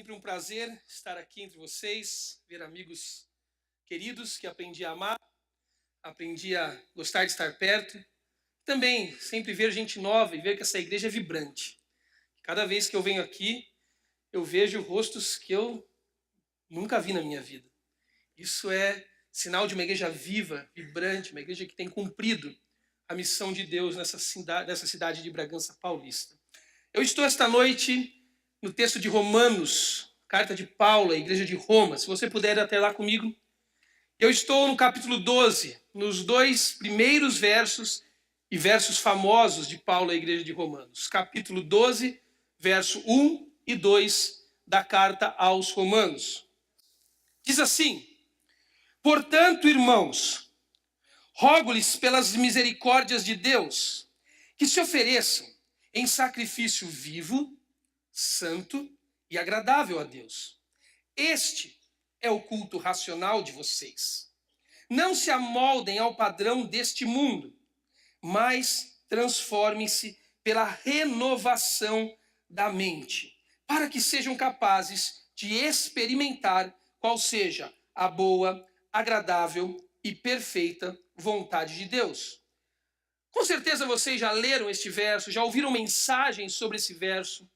Sempre um prazer estar aqui entre vocês, ver amigos queridos que aprendi a amar, aprendi a gostar de estar perto. Também sempre ver gente nova e ver que essa igreja é vibrante. Cada vez que eu venho aqui, eu vejo rostos que eu nunca vi na minha vida. Isso é sinal de uma igreja viva, vibrante, uma igreja que tem cumprido a missão de Deus nessa cidade de Bragança Paulista. Eu estou esta noite no texto de Romanos, carta de Paulo à igreja de Roma. Se você puder ir até lá comigo. Eu estou no capítulo 12, nos dois primeiros versos e versos famosos de Paulo à igreja de Romanos. Capítulo 12, verso 1 e 2 da carta aos Romanos. Diz assim: portanto, irmãos, rogo-lhes pelas misericórdias de Deus, que se ofereçam em sacrifício vivo, santo e agradável a Deus. Este é o culto racional de vocês. Não se amoldem ao padrão deste mundo, mas transformem-se pela renovação da mente, para que sejam capazes de experimentar qual seja a boa, agradável e perfeita vontade de Deus. Com certeza vocês já leram este verso, já ouviram mensagens sobre esse verso.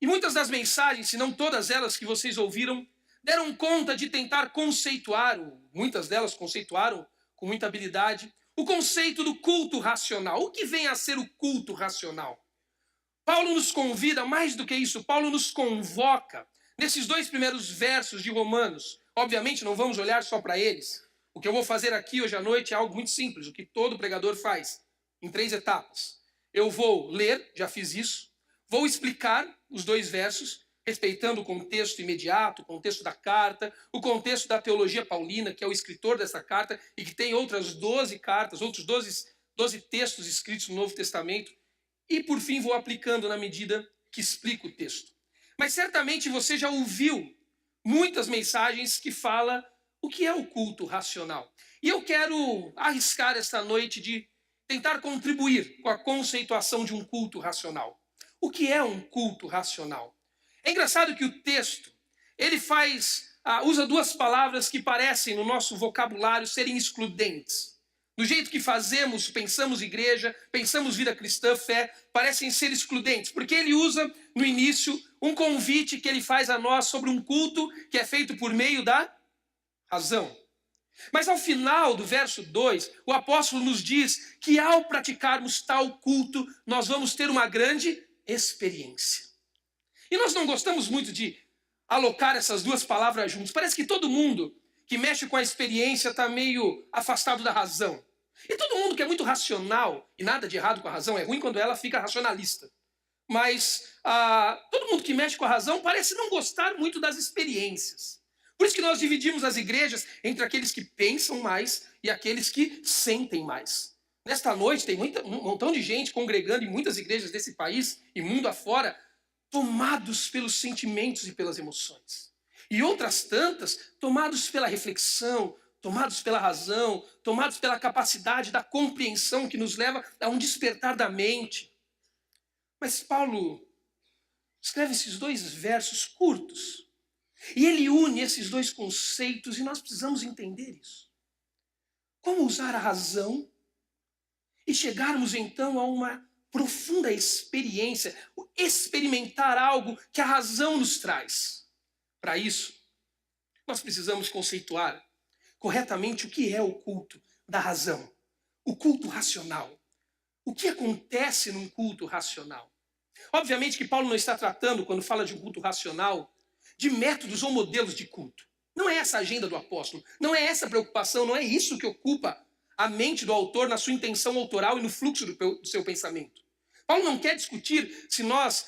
E muitas das mensagens, se não todas elas que vocês ouviram, deram conta de tentar conceituar, muitas delas conceituaram com muita habilidade, o conceito do culto racional. O que vem a ser o culto racional? Paulo nos convida, mais do que isso, Paulo nos convoca, nesses dois primeiros versos de Romanos. Obviamente não vamos olhar só para eles. O que eu vou fazer aqui hoje à noite é algo muito simples, o que todo pregador faz, em 3 etapas. Eu vou ler, já fiz isso, vou explicar os dois versos, respeitando o contexto imediato, o contexto da carta, o contexto da teologia paulina, que é o escritor dessa carta, e que tem outras 12 cartas, outros 12 textos escritos no Novo Testamento, e por fim vou aplicando na medida que explico o texto. Mas certamente você já ouviu muitas mensagens que falam o que é o culto racional. E eu quero arriscar esta noite de tentar contribuir com a conceituação de um culto racional. O que é um culto racional? É engraçado que o texto, ele usa duas palavras que parecem, no nosso vocabulário, serem excludentes. Do jeito que fazemos, pensamos igreja, pensamos vida cristã, fé, parecem ser excludentes. Porque ele usa, no início, um convite que ele faz a nós sobre um culto que é feito por meio da razão. Mas ao final do verso 2, o apóstolo nos diz que ao praticarmos tal culto, nós vamos ter uma grande experiência. E nós não gostamos muito de alocar essas duas palavras juntas. Parece que todo mundo que mexe com a experiência está meio afastado da razão. E todo mundo que é muito racional, e nada de errado com a razão, é ruim quando ela fica racionalista. Mas todo mundo que mexe com a razão parece não gostar muito das experiências. Por isso que nós dividimos as igrejas entre aqueles que pensam mais e aqueles que sentem mais. Nesta noite tem um montão de gente congregando em muitas igrejas desse país e mundo afora, tomados pelos sentimentos e pelas emoções. E outras tantas, tomados pela reflexão, tomados pela razão, tomados pela capacidade da compreensão que nos leva a um despertar da mente. Mas Paulo escreve esses dois versos curtos. E ele une esses dois conceitos e nós precisamos entender isso. Como usar a razão e chegarmos então a uma profunda experiência, experimentar algo que a razão nos traz. Para isso, nós precisamos conceituar corretamente o que é o culto da razão, o culto racional. O que acontece num culto racional? Obviamente que Paulo não está tratando, quando fala de um culto racional, de métodos ou modelos de culto. Não é essa a agenda do apóstolo, não é essa a preocupação, não é isso que ocupa a mente do autor na sua intenção autoral e no fluxo do seu pensamento. Paulo não quer discutir se nós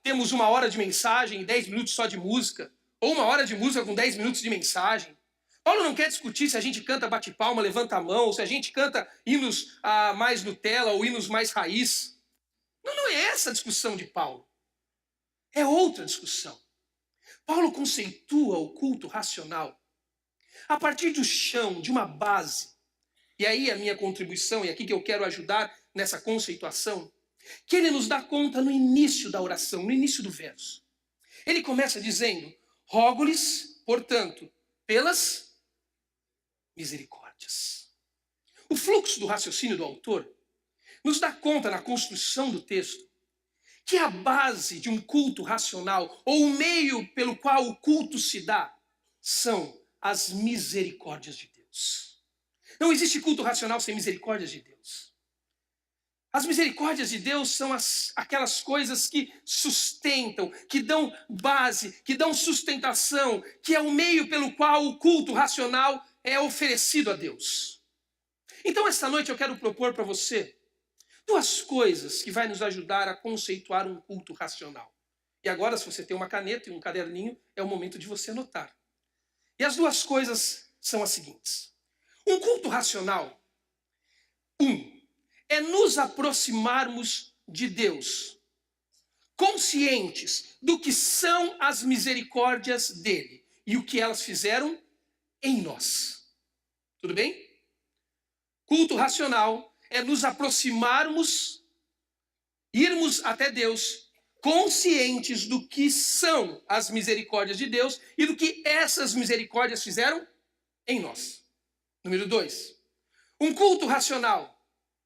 temos 1 hora de mensagem e 10 minutos só de música, ou 1 hora de música com 10 minutos de mensagem. Paulo não quer discutir se a gente canta bate-palma, levanta a mão, ou se a gente canta hinos mais Nutella ou hinos mais raiz. Não é essa a discussão de Paulo. É outra discussão. Paulo conceitua o culto racional a partir do chão, de uma base. E aí a minha contribuição, e aqui que eu quero ajudar nessa conceituação, que ele nos dá conta no início da oração, no início do verso. Ele começa dizendo: rogo-lhes, portanto, pelas misericórdias. O fluxo do raciocínio do autor nos dá conta, na construção do texto, que a base de um culto racional, ou o meio pelo qual o culto se dá, são as misericórdias de Deus. Não existe culto racional sem misericórdias de Deus. As misericórdias de Deus são aquelas coisas que sustentam, que dão base, que dão sustentação, que é o meio pelo qual o culto racional é oferecido a Deus. Então, esta noite eu quero propor para você duas coisas que vai nos ajudar a conceituar um culto racional. E agora, se você tem uma caneta e um caderninho, é o momento de você anotar. E as duas coisas são as seguintes. Um culto racional, é nos aproximarmos de Deus, conscientes do que são as misericórdias dele e o que elas fizeram em nós. Tudo bem? Culto racional é nos aproximarmos, irmos até Deus, conscientes do que são as misericórdias de Deus e do que essas misericórdias fizeram em nós. Número 2. Um culto racional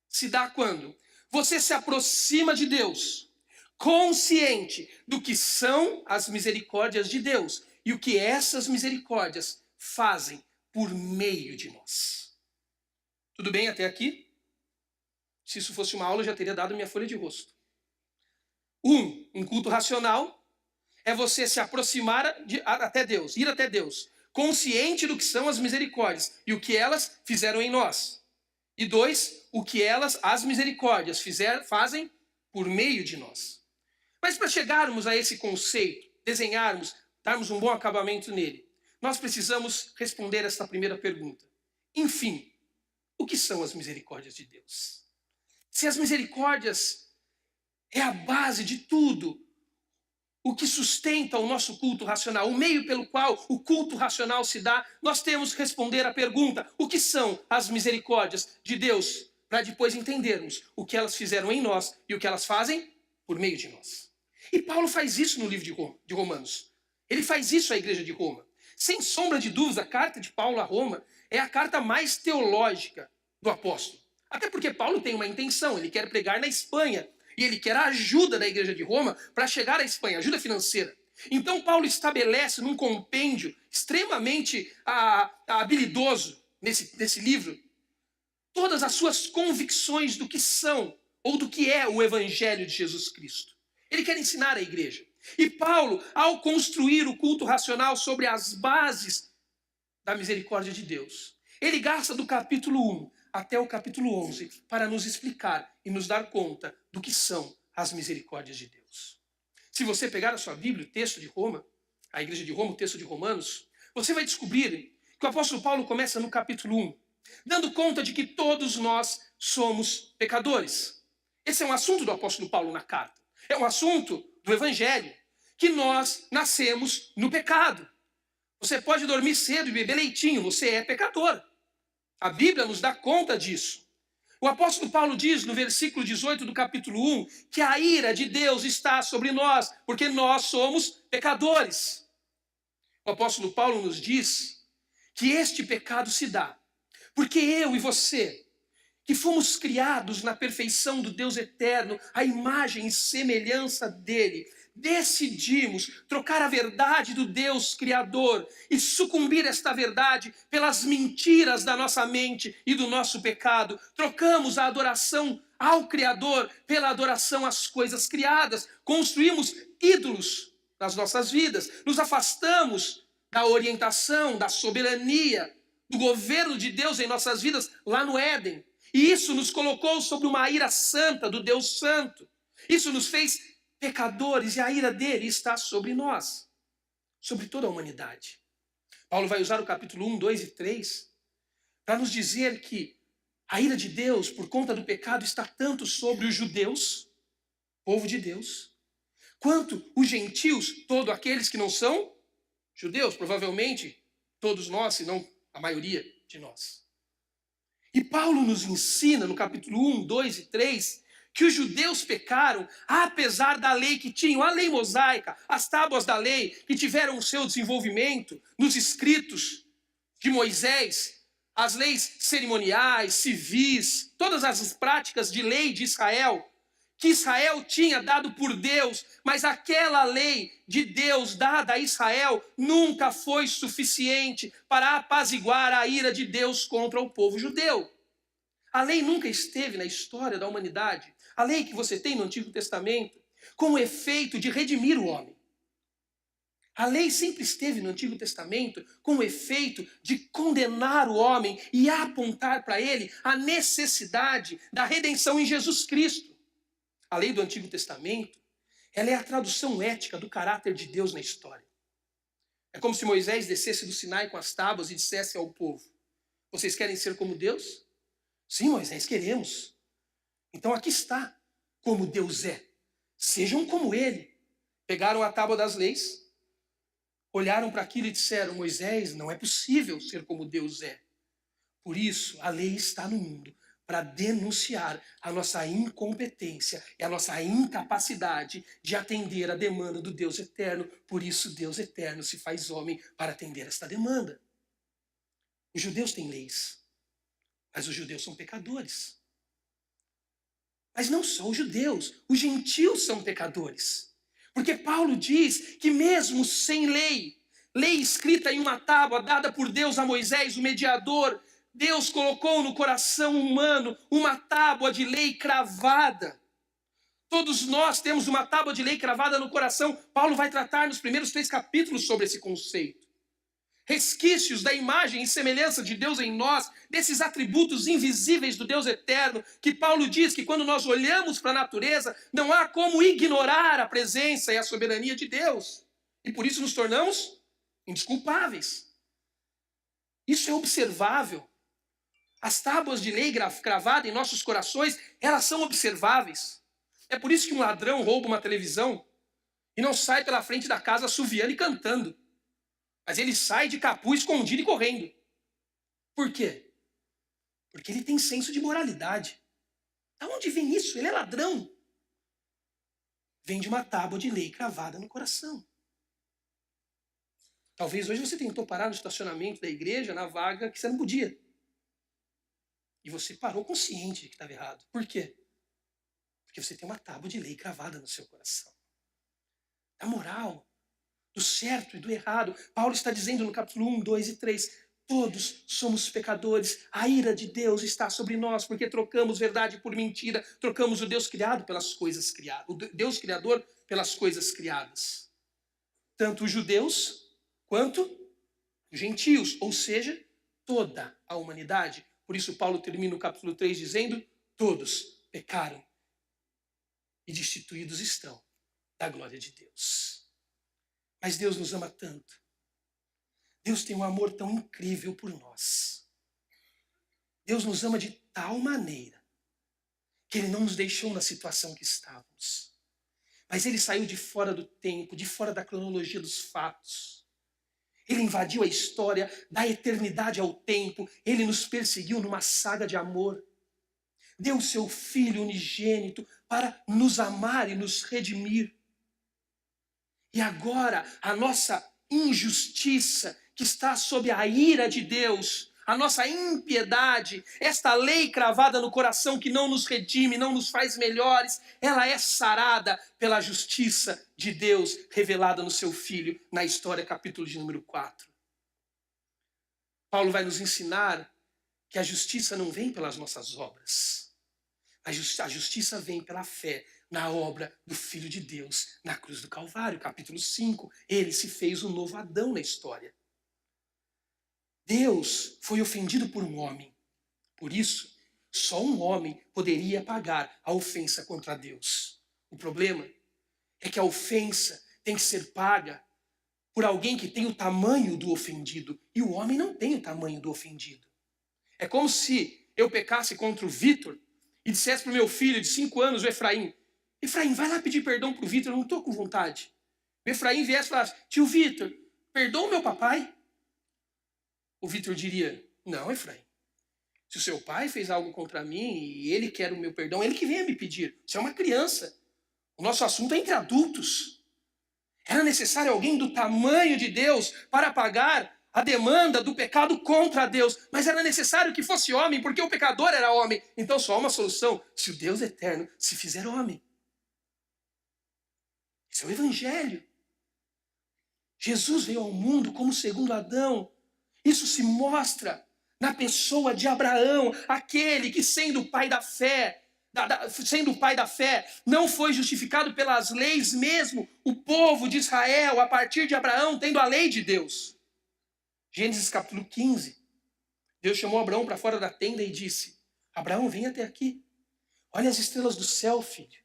se dá quando você se aproxima de Deus, consciente do que são as misericórdias de Deus e o que essas misericórdias fazem por meio de nós. Tudo bem até aqui? Se isso fosse uma aula, eu já teria dado minha folha de rosto. Um culto racional é você se aproximar até Deus, ir até Deus, consciente do que são as misericórdias e o que elas fizeram em nós. E 2, o que as misericórdias fazem por meio de nós. Mas para chegarmos a esse conceito, desenharmos, darmos um bom acabamento nele, nós precisamos responder esta primeira pergunta. Enfim, o que são as misericórdias de Deus? Se as misericórdias é a base de tudo, o que sustenta o nosso culto racional, o meio pelo qual o culto racional se dá, nós temos que responder a pergunta: o que são as misericórdias de Deus? Para depois entendermos o que elas fizeram em nós e o que elas fazem por meio de nós. E Paulo faz isso no livro de Romanos. Ele faz isso à igreja de Roma. Sem sombra de dúvidas, a carta de Paulo a Roma é a carta mais teológica do apóstolo. Até porque Paulo tem uma intenção, ele quer pregar na Espanha. E ele quer a ajuda da igreja de Roma para chegar à Espanha, ajuda financeira. Então Paulo estabelece num compêndio extremamente habilidoso nesse livro todas as suas convicções do que são ou do que é o Evangelho de Jesus Cristo. Ele quer ensinar a igreja. E Paulo, ao construir o culto racional sobre as bases da misericórdia de Deus, ele gasta do capítulo 1 até o capítulo 11 para nos explicar e nos dar conta do que são as misericórdias de Deus. Se você pegar a sua Bíblia, o texto de Roma, a igreja de Roma, o texto de Romanos, você vai descobrir que o apóstolo Paulo começa no capítulo 1, dando conta de que todos nós somos pecadores. Esse é um assunto do apóstolo Paulo na carta. É um assunto do Evangelho, que nós nascemos no pecado. Você pode dormir cedo e beber leitinho, você é pecador. A Bíblia nos dá conta disso. O apóstolo Paulo diz no versículo 18 do capítulo 1 que a ira de Deus está sobre nós, porque nós somos pecadores. O apóstolo Paulo nos diz que este pecado se dá porque eu e você, que fomos criados na perfeição do Deus eterno, a imagem e semelhança dele, decidimos trocar a verdade do Deus Criador e sucumbir esta verdade pelas mentiras da nossa mente e do nosso pecado. Trocamos a adoração ao Criador pela adoração às coisas criadas. Construímos ídolos nas nossas vidas. Nos afastamos da orientação, da soberania, do governo de Deus em nossas vidas lá no Éden. E isso nos colocou sob uma ira santa do Deus Santo. Isso nos fez pecadores e a ira dele está sobre nós, sobre toda a humanidade. Paulo vai usar o capítulo 1, 2 e 3 para nos dizer que a ira de Deus por conta do pecado está tanto sobre os judeus, povo de Deus, quanto os gentios, todos aqueles que não são judeus, provavelmente todos nós, se não a maioria de nós. E Paulo nos ensina no capítulo 1, 2 e 3 que os judeus pecaram, apesar da lei que tinham, a lei mosaica, as tábuas da lei, que tiveram o seu desenvolvimento nos escritos de Moisés, as leis cerimoniais, civis, todas as práticas de lei de Israel, que Israel tinha dado por Deus, mas aquela lei de Deus dada a Israel nunca foi suficiente para apaziguar a ira de Deus contra o povo judeu. A lei nunca esteve na história da humanidade, a lei que você tem no Antigo Testamento, com o efeito de redimir o homem. A lei sempre esteve no Antigo Testamento com o efeito de condenar o homem e apontar para ele a necessidade da redenção em Jesus Cristo. A lei do Antigo Testamento, ela é a tradução ética do caráter de Deus na história. É como se Moisés descesse do Sinai com as tábuas e dissesse ao povo: vocês querem ser como Deus? Sim, Moisés, queremos. Então aqui está como Deus é. Sejam como Ele. Pegaram a tábua das leis, olharam para aquilo e disseram: Moisés, não é possível ser como Deus é. Por isso, a lei está no mundo para denunciar a nossa incompetência e a nossa incapacidade de atender a demanda do Deus eterno. Por isso, Deus eterno se faz homem para atender esta demanda. Os judeus têm leis, mas os judeus são pecadores. Mas não só os judeus, os gentios são pecadores. Porque Paulo diz que mesmo sem lei, lei escrita em uma tábua dada por Deus a Moisés, o mediador, Deus colocou no coração humano uma tábua de lei cravada. Todos nós temos uma tábua de lei cravada no coração. Paulo vai tratar nos primeiros 3 capítulos sobre esse conceito. Resquícios da imagem e semelhança de Deus em nós, desses atributos invisíveis do Deus eterno, que Paulo diz que quando nós olhamos para a natureza, não há como ignorar a presença e a soberania de Deus. E por isso nos tornamos indesculpáveis. Isso é observável. As tábuas de lei cravadas em nossos corações, elas são observáveis. É por isso que um ladrão rouba uma televisão e não sai pela frente da casa assoviando e cantando. Mas ele sai de capuz, escondido e correndo. Por quê? Porque ele tem senso de moralidade. Da onde vem isso? Ele é ladrão. Vem de uma tábua de lei cravada no coração. Talvez hoje você tentou parar no estacionamento da igreja, na vaga que você não podia. E você parou consciente de que estava errado. Por quê? Porque você tem uma tábua de lei cravada no seu coração. A moral, do certo e do errado. Paulo está dizendo no capítulo 1, 2 e 3, todos somos pecadores, a ira de Deus está sobre nós, porque trocamos verdade por mentira, trocamos o Deus criado pelas coisas criadas, o Deus criador pelas coisas criadas. Tanto os judeus quanto os gentios, ou seja, toda a humanidade. Por isso Paulo termina o capítulo 3 dizendo: todos pecaram e destituídos estão da glória de Deus. Mas Deus nos ama tanto. Deus tem um amor tão incrível por nós. Deus nos ama de tal maneira que Ele não nos deixou na situação que estávamos. Mas Ele saiu de fora do tempo, de fora da cronologia dos fatos. Ele invadiu a história, da eternidade ao tempo. Ele nos perseguiu numa saga de amor. Deu o seu Filho unigênito para nos amar e nos redimir. E agora, a nossa injustiça, que está sob a ira de Deus, a nossa impiedade, esta lei cravada no coração que não nos redime, não nos faz melhores, ela é sarada pela justiça de Deus revelada no seu Filho, na história, capítulo de número 4. Paulo vai nos ensinar que a justiça não vem pelas nossas obras. A justiça vem pela fé na obra do Filho de Deus, na cruz do Calvário, capítulo 5. Ele se fez um novo Adão na história. Deus foi ofendido por um homem. Por isso, só um homem poderia pagar a ofensa contra Deus. O problema é que a ofensa tem que ser paga por alguém que tem o tamanho do ofendido. E o homem não tem o tamanho do ofendido. É como se eu pecasse contra o Vitor e dissesse para o meu filho de 5 anos, o Efraim: Efraim, vai lá pedir perdão para o Vitor, eu não estou com vontade. O Efraim viesse e falasse: tio Vitor, perdoa o meu papai? O Vitor diria: não, Efraim, Se o seu pai fez algo contra mim e ele quer o meu perdão, ele que venha me pedir. Você é uma criança. O nosso assunto é entre adultos. Era necessário alguém do tamanho de Deus para pagar a demanda do pecado contra Deus. Mas era necessário que fosse homem, porque o pecador era homem. Então só há uma solução: se o Deus eterno se fizer homem. Esse é o Evangelho. Jesus veio ao mundo como segundo Adão. Isso se mostra na pessoa de Abraão, aquele que, sendo o pai da fé, não foi justificado pelas leis mesmo, o povo de Israel, a partir de Abraão, tendo a lei de Deus. Gênesis capítulo 15. Deus chamou Abraão para fora da tenda e disse: Abraão, vem até aqui. Olha as estrelas do céu, filho.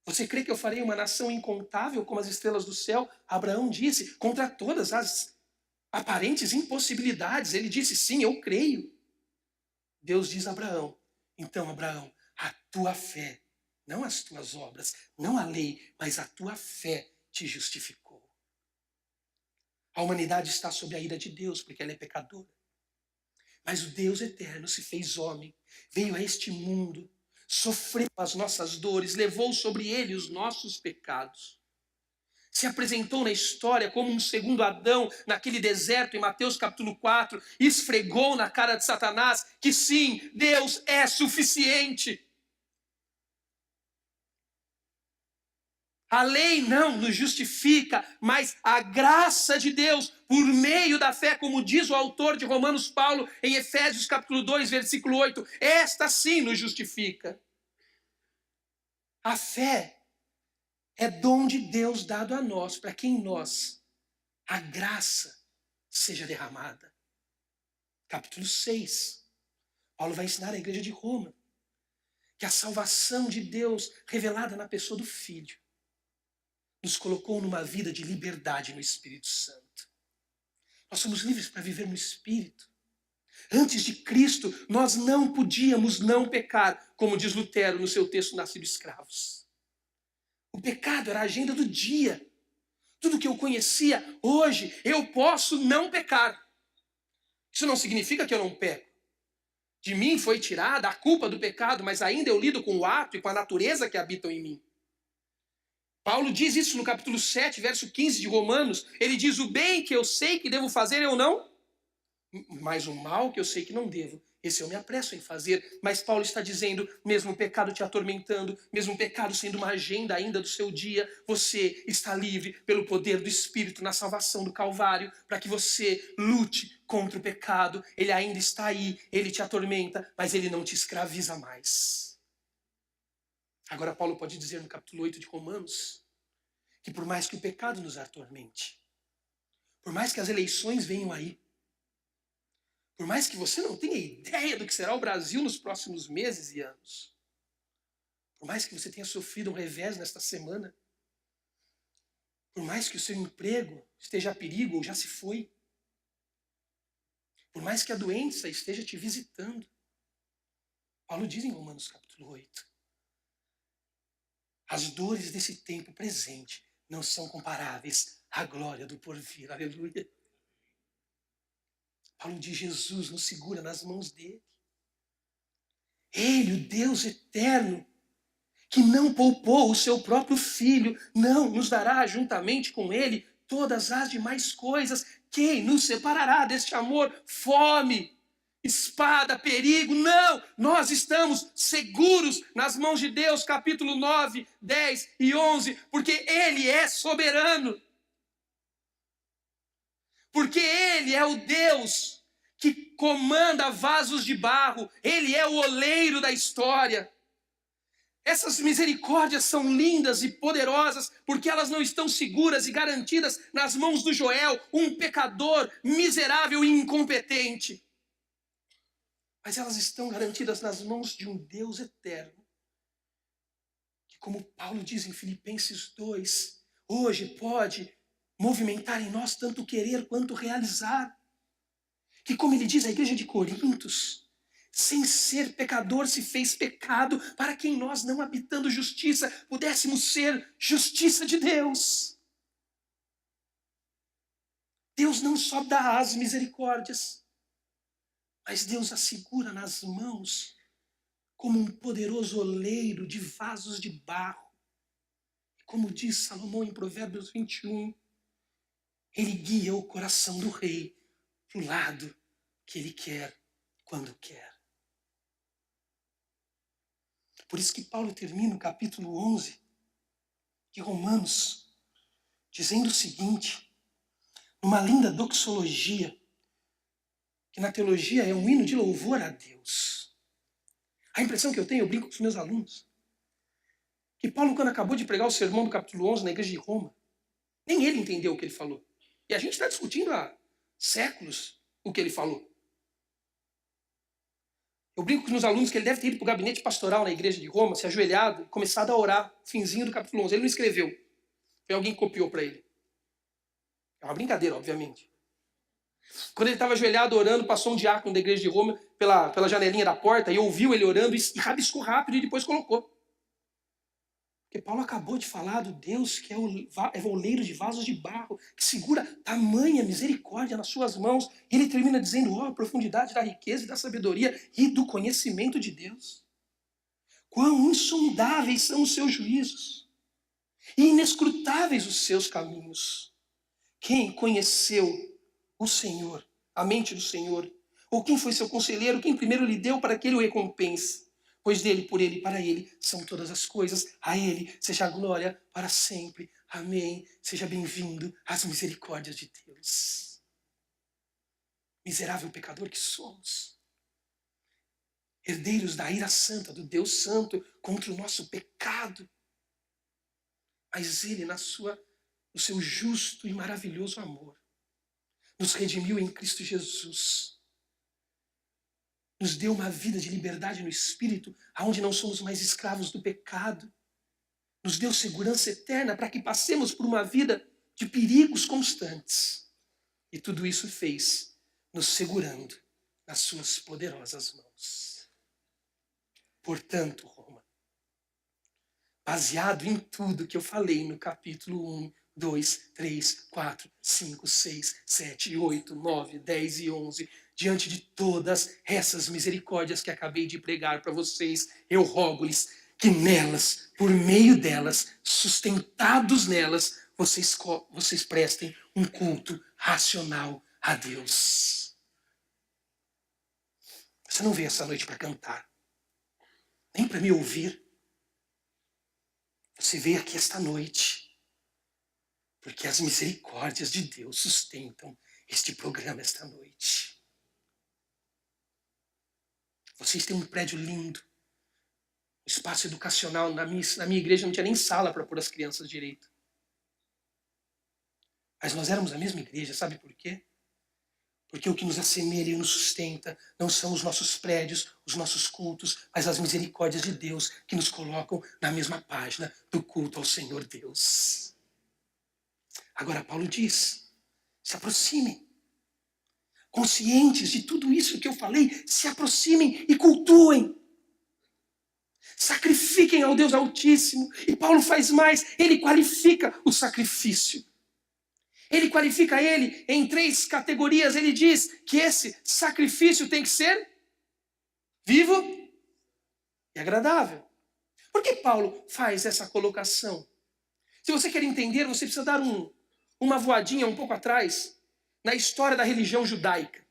Você crê que eu farei uma nação incontável como as estrelas do céu? Abraão disse, contra todas as aparentes impossibilidades. Ele disse, sim, eu creio. Deus diz a Abraão, então, Abraão, a tua fé, não as tuas obras, não a lei, mas a tua fé te justificou. A humanidade está sob a ira de Deus, porque ela é pecadora. Mas o Deus eterno se fez homem, veio a este mundo, sofreu as nossas dores, levou sobre ele os nossos pecados. Se apresentou na história como um segundo Adão naquele deserto em Mateus capítulo 4, e esfregou na cara de Satanás que sim, Deus é suficiente. A lei não nos justifica, mas a graça de Deus, por meio da fé, como diz o autor de Romanos Paulo, em Efésios capítulo 2, versículo 8, esta sim nos justifica. A fé é dom de Deus dado a nós, para que em nós a graça seja derramada. Capítulo 6, Paulo vai ensinar à igreja de Roma que a salvação de Deus revelada na pessoa do Filho nos colocou numa vida de liberdade no Espírito Santo. Nós somos livres para viver no Espírito. Antes de Cristo, nós não podíamos não pecar, como diz Lutero no seu texto Nascido Escravos. O pecado era a agenda do dia. Tudo que eu conhecia, hoje eu posso não pecar. Isso não significa que eu não peco. De mim foi tirada a culpa do pecado, mas ainda eu lido com o ato e com a natureza que habitam em mim. Paulo diz isso no capítulo 7, verso 15 de Romanos. Ele diz, o bem que eu sei que devo fazer, eu não. Mas o mal que eu sei que não devo, esse eu me apresso em fazer. Mas Paulo está dizendo, mesmo o pecado te atormentando, mesmo o pecado sendo uma agenda ainda do seu dia, você está livre pelo poder do Espírito na salvação do Calvário, para que você lute contra o pecado. Ele ainda está aí, ele te atormenta, mas ele não te escraviza mais. Agora Paulo pode dizer no capítulo 8 de Romanos, que por mais que o pecado nos atormente, por mais que as eleições venham aí, por mais que você não tenha ideia do que será o Brasil nos próximos meses e anos, por mais que você tenha sofrido um revés nesta semana, por mais que o seu emprego esteja a perigo ou já se foi, por mais que a doença esteja te visitando, Paulo diz em Romanos capítulo 8, as dores desse tempo presente não são comparáveis à glória do porvir. Aleluia. Paulo diz, Jesus nos segura nas mãos dele. Ele, o Deus eterno, que não poupou o seu próprio Filho, não nos dará juntamente com ele todas as demais coisas. Quem nos separará deste amor? Fome, espada, perigo? Não! Nós estamos seguros nas mãos de Deus, capítulo 9, 10 e 11, porque Ele é soberano. Porque Ele é o Deus que comanda vasos de barro. Ele é o oleiro da história. Essas misericórdias são lindas e poderosas porque elas não estão seguras e garantidas nas mãos do Joel, um pecador miserável e incompetente. Mas elas estão garantidas nas mãos de um Deus eterno, que, como Paulo diz em Filipenses 2, hoje pode movimentar em nós tanto querer quanto realizar. Que, como ele diz à igreja de Corintos, sem ser pecador se fez pecado, para que em nós, não habitando justiça, pudéssemos ser justiça de Deus. Deus não só dá as misericórdias, Mas Deus a segura nas mãos como um poderoso oleiro de vasos de barro. Como diz Salomão em Provérbios 21, ele guia o coração do rei para o lado que ele quer, quando quer. Por isso que Paulo termina o capítulo 11 de Romanos dizendo o seguinte, numa linda doxologia, que na teologia é um hino de louvor a Deus. A impressão que eu tenho, eu brinco com os meus alunos, que Paulo, quando acabou de pregar o sermão do capítulo 11 na igreja de Roma, nem ele entendeu o que ele falou. E a gente está discutindo há séculos o que ele falou. Eu brinco com os meus alunos que ele deve ter ido para o gabinete pastoral na igreja de Roma, se ajoelhado e começado a orar, finzinho do capítulo 11. Ele não escreveu. Foi alguém que copiou para ele. É uma brincadeira, obviamente. Quando ele estava ajoelhado orando, passou um diácono da igreja de Roma pela janelinha da porta e ouviu ele orando e rabiscou rápido e depois colocou. Porque Paulo acabou de falar do Deus que é o oleiro de vasos de barro, que segura tamanha misericórdia nas suas mãos. E ele termina dizendo, a profundidade da riqueza e da sabedoria e do conhecimento de Deus. Quão insondáveis são os seus juízos e inescrutáveis os seus caminhos. Quem conheceu o Senhor, a mente do Senhor? Ou quem foi seu conselheiro? Quem primeiro lhe deu para que ele o recompense? Pois dele, por ele e para ele são todas as coisas. A ele seja a glória para sempre. Amém. Seja bem-vindo às misericórdias de Deus. Miserável pecador que somos. Herdeiros da ira santa, do Deus santo, contra o nosso pecado. Mas ele, no seu justo e maravilhoso amor, nos redimiu em Cristo Jesus. Nos deu uma vida de liberdade no Espírito, onde não somos mais escravos do pecado. Nos deu segurança eterna para que passemos por uma vida de perigos constantes. E tudo isso fez nos segurando nas suas poderosas mãos. Portanto, Roma, baseado em tudo que eu falei no capítulo 1, 2, 3, 4, 5, 6, 7, 8, 9, 10 e 11, diante de todas essas misericórdias que acabei de pregar para vocês, eu rogo-lhes que nelas, por meio delas, sustentados nelas, vocês prestem um culto racional a Deus. Você não veio essa noite para cantar, nem para me ouvir. Você veio aqui esta noite porque as misericórdias de Deus sustentam este programa esta noite. Vocês têm um prédio lindo, um espaço educacional. Na minha igreja não tinha nem sala para pôr as crianças direito. Mas nós éramos a mesma igreja, sabe por quê? Porque o que nos assemelha e nos sustenta não são os nossos prédios, os nossos cultos, mas as misericórdias de Deus que nos colocam na mesma página do culto ao Senhor Deus. Agora Paulo diz, se aproximem. Conscientes de tudo isso que eu falei, se aproximem e cultuem. Sacrifiquem ao Deus Altíssimo. E Paulo faz mais, ele qualifica o sacrifício. Ele qualifica ele em 3 categorias. Ele diz que esse sacrifício tem que ser vivo e agradável. Por que Paulo faz essa colocação? Se você quer entender, você precisa dar uma voadinha um pouco atrás na história da religião judaica.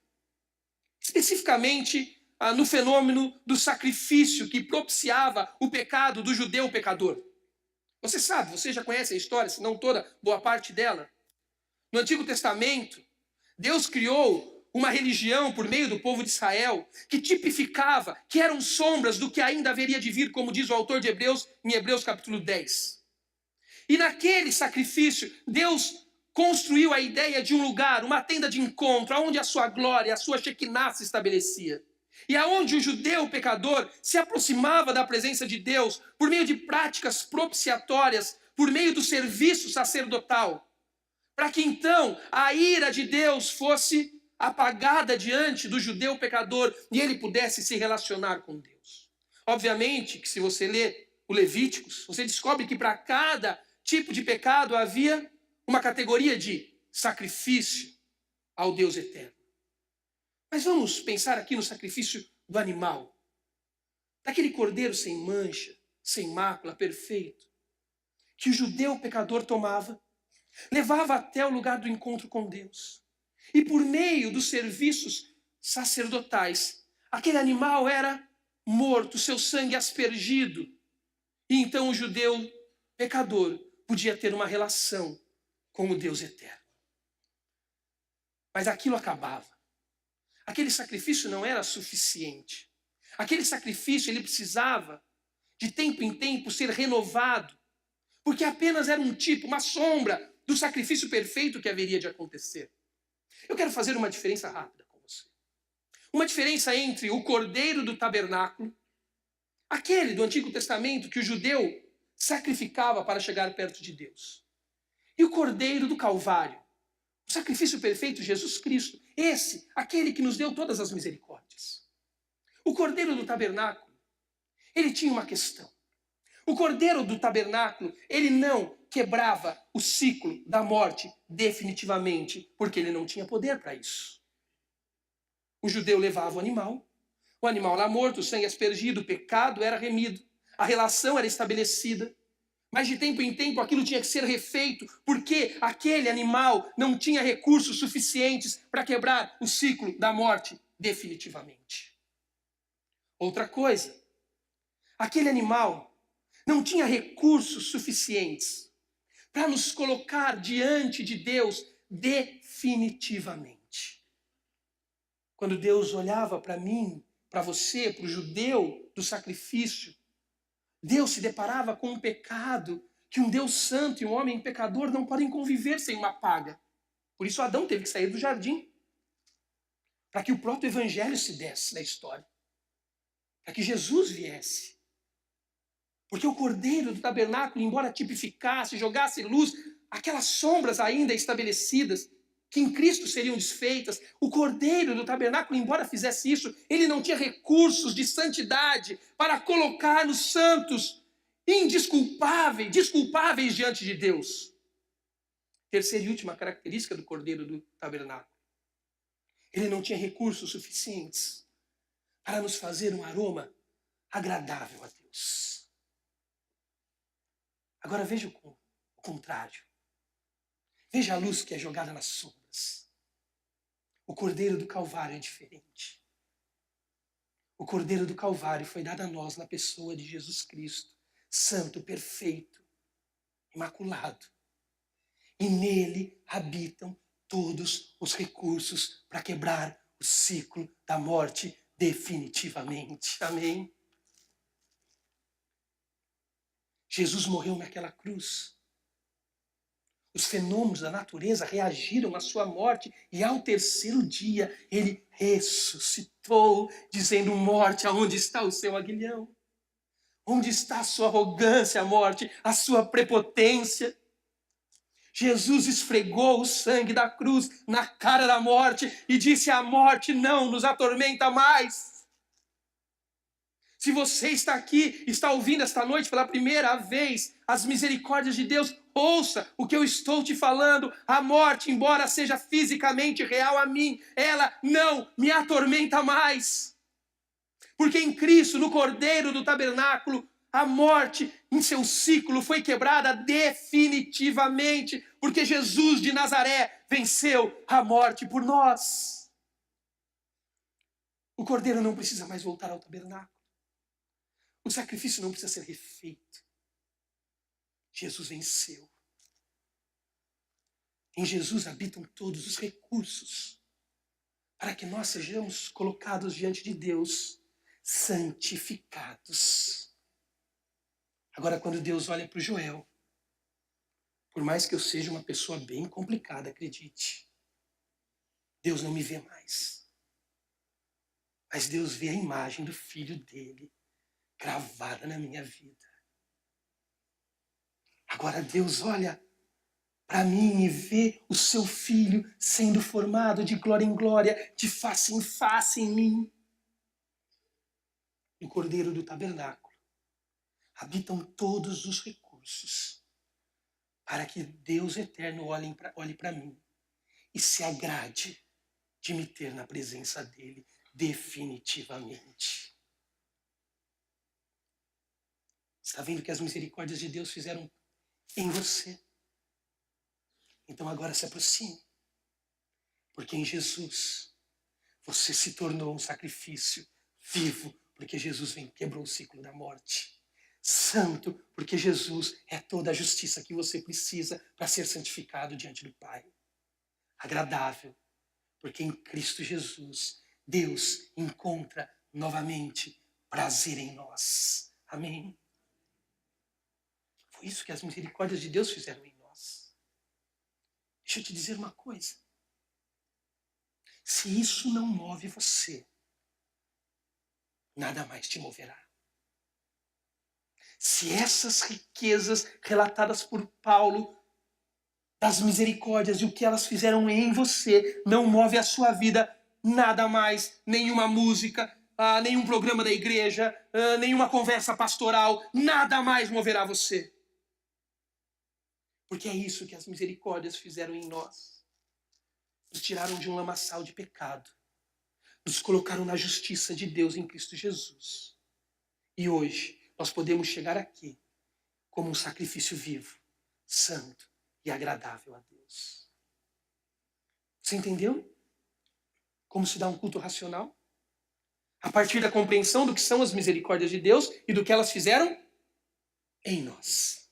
Especificamente no fenômeno do sacrifício que propiciava o pecado do judeu pecador. Você sabe, você já conhece a história, se não toda, boa parte dela. No Antigo Testamento, Deus criou uma religião por meio do povo de Israel que tipificava, que eram sombras do que ainda haveria de vir, como diz o autor de Hebreus, em Hebreus capítulo 10. E naquele sacrifício, Deus construiu a ideia de um lugar, uma tenda de encontro, onde a sua glória, a sua Shekinah se estabelecia. E aonde o judeu pecador se aproximava da presença de Deus por meio de práticas propiciatórias, por meio do serviço sacerdotal, para que então a ira de Deus fosse apagada diante do judeu pecador e ele pudesse se relacionar com Deus. Obviamente que se você lê o Levíticos, você descobre que para cada tipo de pecado havia uma categoria de sacrifício ao Deus eterno. Mas vamos pensar aqui no sacrifício do animal, daquele cordeiro sem mancha, sem mácula, perfeito, que o judeu pecador tomava, levava até o lugar do encontro com Deus. E por meio dos serviços sacerdotais, aquele animal era morto, seu sangue aspergido. E então o judeu pecador podia ter uma relação com o Deus eterno. Mas aquilo acabava. Aquele sacrifício não era suficiente. Aquele sacrifício ele precisava de tempo em tempo ser renovado, porque apenas era um tipo, uma sombra do sacrifício perfeito que haveria de acontecer. Eu quero fazer uma diferença rápida com você. Uma diferença entre o cordeiro do tabernáculo, aquele do Antigo Testamento que o judeu sacrificava para chegar perto de Deus, e o cordeiro do Calvário, o sacrifício perfeito, Jesus Cristo, esse, aquele que nos deu todas as misericórdias. O cordeiro do tabernáculo, ele tinha uma questão. O cordeiro do tabernáculo, ele não quebrava o ciclo da morte definitivamente, porque ele não tinha poder para isso. O judeu levava o animal lá morto, o sangue aspergido, o pecado era remido, a relação era estabelecida, mas de tempo em tempo aquilo tinha que ser refeito, porque aquele animal não tinha recursos suficientes para quebrar o ciclo da morte definitivamente. Outra coisa, aquele animal não tinha recursos suficientes para nos colocar diante de Deus definitivamente. Quando Deus olhava para mim, para você, para o judeu do sacrifício, Deus se deparava com um pecado que um Deus santo e um homem pecador não podem conviver sem uma paga. Por isso Adão teve que sair do jardim, para que o próprio evangelho se desse na história, para que Jesus viesse. Porque o cordeiro do tabernáculo, embora tipificasse, jogasse luz, aquelas sombras ainda estabelecidas, que em Cristo seriam desfeitas, o cordeiro do tabernáculo, embora fizesse isso, ele não tinha recursos de santidade para colocar nos santos desculpáveis diante de Deus. Terceira e última característica do cordeiro do tabernáculo. Ele não tinha recursos suficientes para nos fazer um aroma agradável a Deus. Agora veja o contrário. Veja a luz que é jogada nas sombras. O cordeiro do Calvário é diferente. O cordeiro do Calvário foi dado a nós na pessoa de Jesus Cristo, santo, perfeito, imaculado. E nele habitam todos os recursos para quebrar o ciclo da morte definitivamente. Amém? Jesus morreu naquela cruz. Os fenômenos da natureza reagiram à sua morte e ao terceiro dia ele ressuscitou, dizendo: morte, aonde está o seu aguilhão? Onde está a sua arrogância, morte, a sua prepotência? Jesus esfregou o sangue da cruz na cara da morte e disse: a morte não nos atormenta mais. Se você está aqui, está ouvindo esta noite pela primeira vez as misericórdias de Deus, ouça o que eu estou te falando. A morte, embora seja fisicamente real a mim, ela não me atormenta mais. Porque em Cristo, no Cordeiro do Tabernáculo, a morte em seu ciclo foi quebrada definitivamente, porque Jesus de Nazaré venceu a morte por nós. O Cordeiro não precisa mais voltar ao tabernáculo. O sacrifício não precisa ser refeito. Jesus venceu. Em Jesus habitam todos os recursos para que nós sejamos colocados diante de Deus, santificados. Agora, quando Deus olha para o Joel, por mais que eu seja uma pessoa bem complicada, acredite, Deus não me vê mais. Mas Deus vê a imagem do filho dele gravada na minha vida. Agora Deus olha para mim e vê o seu filho sendo formado de glória em glória, de face em face em mim. No Cordeiro do Tabernáculo habitam todos os recursos para que Deus eterno olhe para mim e se agrade de me ter na presença dele definitivamente. Está vendo que as misericórdias de Deus fizeram em você? Então agora se aproxime, porque em Jesus você se tornou um sacrifício vivo, porque Jesus quebrou o ciclo da morte. Santo, porque Jesus é toda a justiça que você precisa para ser santificado diante do Pai. Agradável, porque em Cristo Jesus Deus encontra novamente prazer em nós. Amém? Foi isso que as misericórdias de Deus fizeram em nós. Deixa eu te dizer uma coisa. Se isso não move você, nada mais te moverá. Se essas riquezas relatadas por Paulo, das misericórdias e o que elas fizeram em você, não move a sua vida, nada mais, nenhuma música, nenhum programa da igreja, nenhuma conversa pastoral, nada mais moverá você. Porque é isso que as misericórdias fizeram em nós. Nos tiraram de um lamaçal de pecado. Nos colocaram na justiça de Deus em Cristo Jesus. E hoje nós podemos chegar aqui como um sacrifício vivo, santo e agradável a Deus. Você entendeu? Como se dá um culto racional? A partir da compreensão do que são as misericórdias de Deus e do que elas fizeram em nós.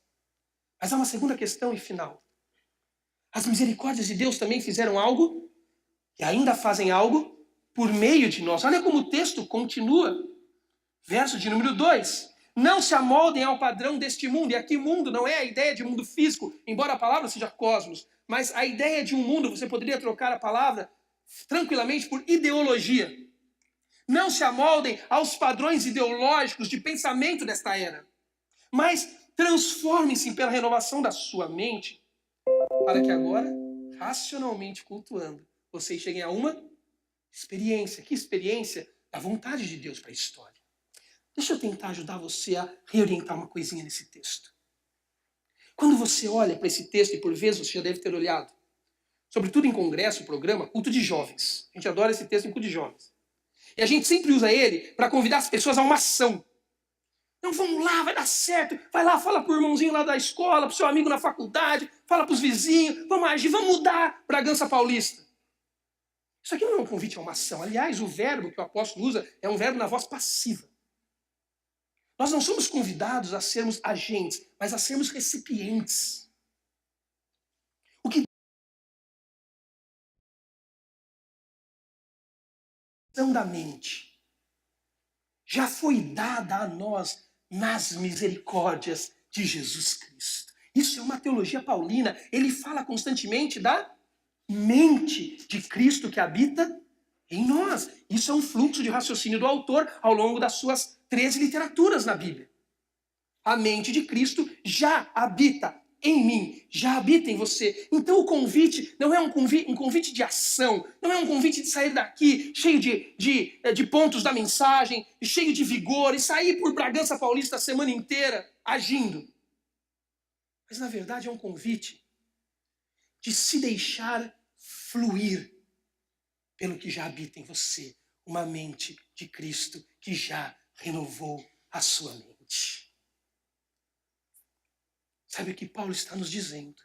Mas há uma segunda questão e final. As misericórdias de Deus também fizeram algo e ainda fazem algo por meio de nós. Olha como o texto continua. Verso de número 2. Não se amoldem ao padrão deste mundo. E aqui mundo não é a ideia de mundo físico, embora a palavra seja cosmos. Mas a ideia de um mundo, você poderia trocar a palavra tranquilamente por ideologia. Não se amoldem aos padrões ideológicos de pensamento desta era. Mas transformem-se pela renovação da sua mente, para que agora, racionalmente cultuando, vocês cheguem a uma experiência. Que experiência? Da vontade de Deus para a história. Deixa eu tentar ajudar você a reorientar uma coisinha nesse texto. Quando você olha para esse texto, e por vezes você já deve ter olhado, sobretudo em congresso, programa, culto de jovens. A gente adora esse texto em culto de jovens. E a gente sempre usa ele para convidar as pessoas a uma ação. Então vamos lá, vai dar certo. Vai lá, fala pro irmãozinho lá da escola, pro seu amigo na faculdade, fala pros vizinhos, vamos agir, vamos mudar Bragança Paulista. Isso aqui não é um convite a uma ação. Aliás, o verbo que o apóstolo usa é um verbo na voz passiva. Nós não somos convidados a sermos agentes, mas a sermos recipientes. O que da mente já foi dada a nós nas misericórdias de Jesus Cristo. Isso é uma teologia paulina. Ele fala constantemente da mente de Cristo que habita em nós. Isso é um fluxo de raciocínio do autor ao longo das suas 13 literaturas na Bíblia. A mente de Cristo já habita em mim, já habita em você. Então o convite não é um convite de ação, não é um convite de sair daqui cheio de pontos da mensagem, cheio de vigor, e sair por Bragança Paulista a semana inteira agindo. Mas na verdade é um convite de se deixar fluir pelo que já habita em você, uma mente de Cristo que já renovou a sua mente. Sabe o que Paulo está nos dizendo?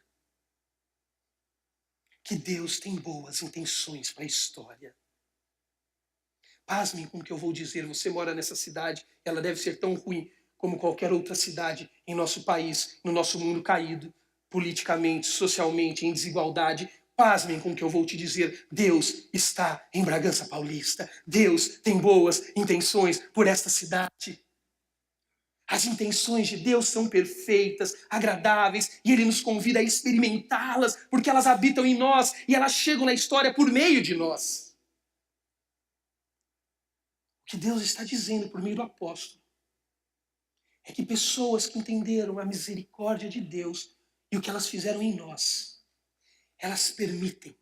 Que Deus tem boas intenções para a história. Pasmem com o que eu vou dizer. Você mora nessa cidade, ela deve ser tão ruim como qualquer outra cidade em nosso país, no nosso mundo caído, politicamente, socialmente, em desigualdade. Pasmem com o que eu vou te dizer. Deus está em Bragança Paulista. Deus tem boas intenções por esta cidade. As intenções de Deus são perfeitas, agradáveis, e Ele nos convida a experimentá-las, porque elas habitam em nós e elas chegam na história por meio de nós. O que Deus está dizendo por meio do apóstolo é que pessoas que entenderam a misericórdia de Deus e o que elas fizeram em nós, elas permitem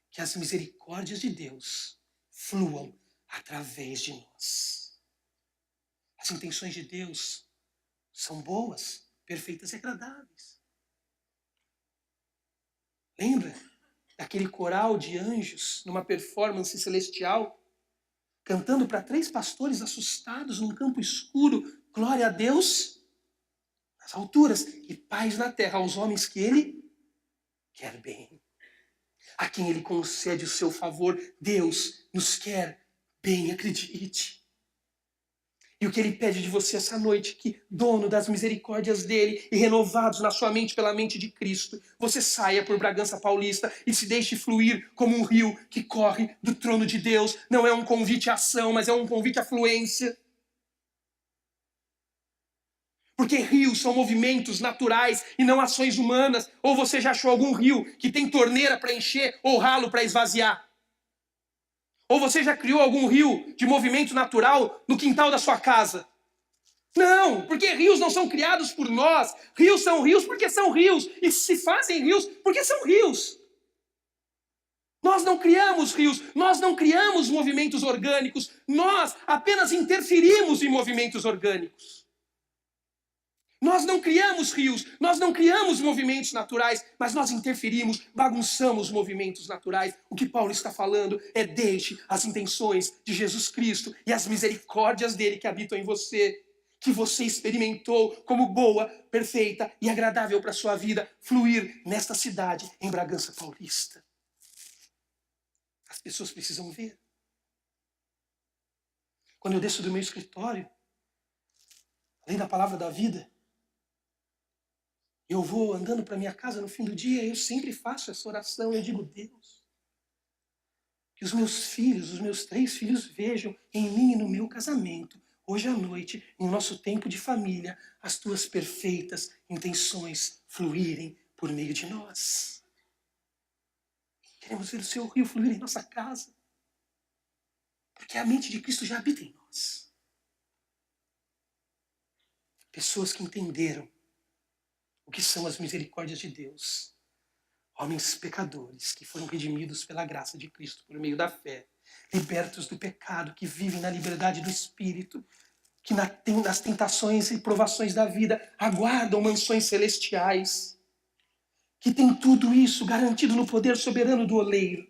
que as misericórdias de Deus fluam através de nós. As intenções de Deus são boas, perfeitas e agradáveis. Lembra aquele coral de anjos numa performance celestial, cantando para 3 pastores assustados num campo escuro, glória a Deus nas alturas e paz na terra aos homens que ele quer bem, a quem ele concede o seu favor. Deus nos quer bem, acredite. E o que ele pede de você essa noite, que, dono das misericórdias dele e renovados na sua mente pela mente de Cristo, você saia por Bragança Paulista e se deixe fluir como um rio que corre do trono de Deus. Não é um convite à ação, mas é um convite à fluência. Porque rios são movimentos naturais e não ações humanas. Ou você já achou algum rio que tem torneira para encher ou ralo para esvaziar? Ou você já criou algum rio de movimento natural no quintal da sua casa? Não, porque rios não são criados por nós. Rios são rios porque são rios. E se fazem rios porque são rios. Nós não criamos rios, nós não criamos movimentos orgânicos. Nós apenas interferimos em movimentos orgânicos. Nós não criamos rios, nós não criamos movimentos naturais, mas nós interferimos, bagunçamos movimentos naturais. O que Paulo está falando é: deixe as intenções de Jesus Cristo e as misericórdias dele que habitam em você, que você experimentou como boa, perfeita e agradável para a sua vida, fluir nesta cidade, em Bragança Paulista. As pessoas precisam ver. Quando eu desço do meu escritório, além da palavra da vida, eu vou andando para minha casa no fim do dia, eu sempre faço essa oração. Eu digo: Deus, que os meus filhos, os meus 3 filhos vejam em mim e no meu casamento, hoje à noite, em nosso tempo de família, as tuas perfeitas intenções fluírem por meio de nós. Queremos ver o seu rio fluir em nossa casa, porque a mente de Cristo já habita em nós. Pessoas que entenderam o que são as misericórdias de Deus. Homens pecadores que foram redimidos pela graça de Cristo por meio da fé. Libertos do pecado, que vivem na liberdade do Espírito, que nas tentações e provações da vida aguardam mansões celestiais. Que tem tudo isso garantido no poder soberano do oleiro.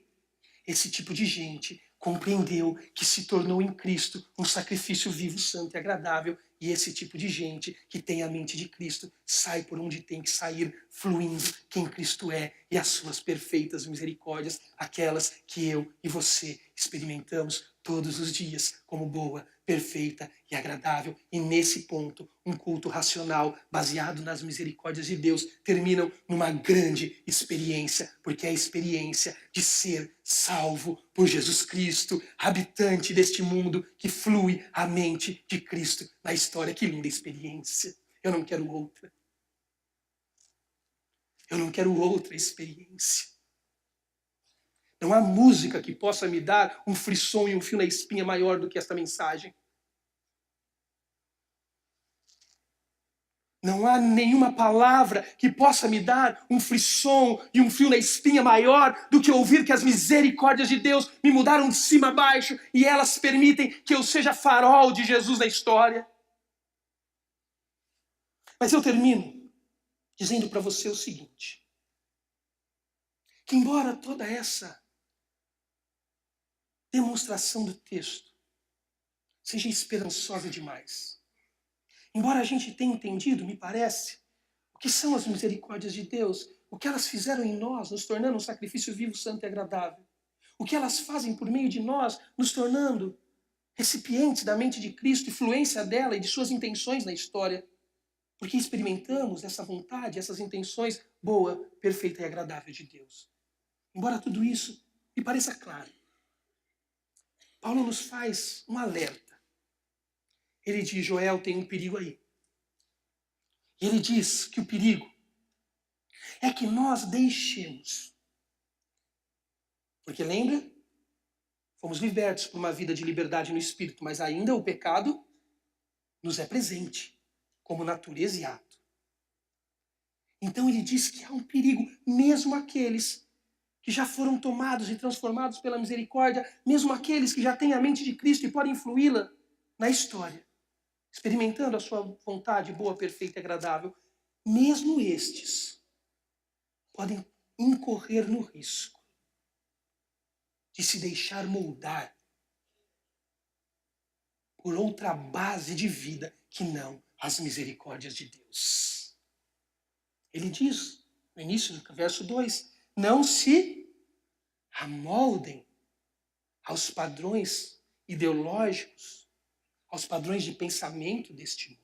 Esse tipo de gente compreendeu que se tornou em Cristo um sacrifício vivo, santo e agradável. E esse tipo de gente que tem a mente de Cristo sai por onde tem que sair, fluindo quem Cristo é e as suas perfeitas misericórdias, aquelas que eu e você experimentamos todos os dias como boa, perfeita e agradável. E nesse ponto, um culto racional baseado nas misericórdias de Deus terminam numa grande experiência, porque é a experiência de ser salvo por Jesus Cristo, habitante deste mundo que flui a mente de Cristo na história. Que linda experiência! Eu não quero outra. Eu não quero outra experiência. Não há música que possa me dar um frisson e um fio na espinha maior do que esta mensagem. Não há nenhuma palavra que possa me dar um frisson e um fio na espinha maior do que ouvir que as misericórdias de Deus me mudaram de cima a baixo e elas permitem que eu seja farol de Jesus na história. Mas eu termino dizendo para você o seguinte: que embora toda essa demonstração do texto seja esperançosa demais, embora a gente tenha entendido, me parece, o que são as misericórdias de Deus, o que elas fizeram em nós, nos tornando um sacrifício vivo, santo e agradável, o que elas fazem por meio de nós, nos tornando recipientes da mente de Cristo, influência dela e de suas intenções na história, porque experimentamos essa vontade, essas intenções boa, perfeita e agradável de Deus. Embora tudo isso me pareça claro, Paulo nos faz um alerta. Ele diz: Joel, tem um perigo aí. E ele diz que o perigo é que nós deixemos. Porque lembra? Fomos libertos por uma vida de liberdade no Espírito, mas ainda o pecado nos é presente, como natureza e ato. Então ele diz que há um perigo, mesmo aqueles que já foram tomados e transformados pela misericórdia, mesmo aqueles que já têm a mente de Cristo e podem influí-la na história, experimentando a sua vontade boa, perfeita e agradável, mesmo estes podem incorrer no risco de se deixar moldar por outra base de vida que não as misericórdias de Deus. Ele diz, no início do verso 2, não se amoldem aos padrões ideológicos, aos padrões de pensamento deste mundo.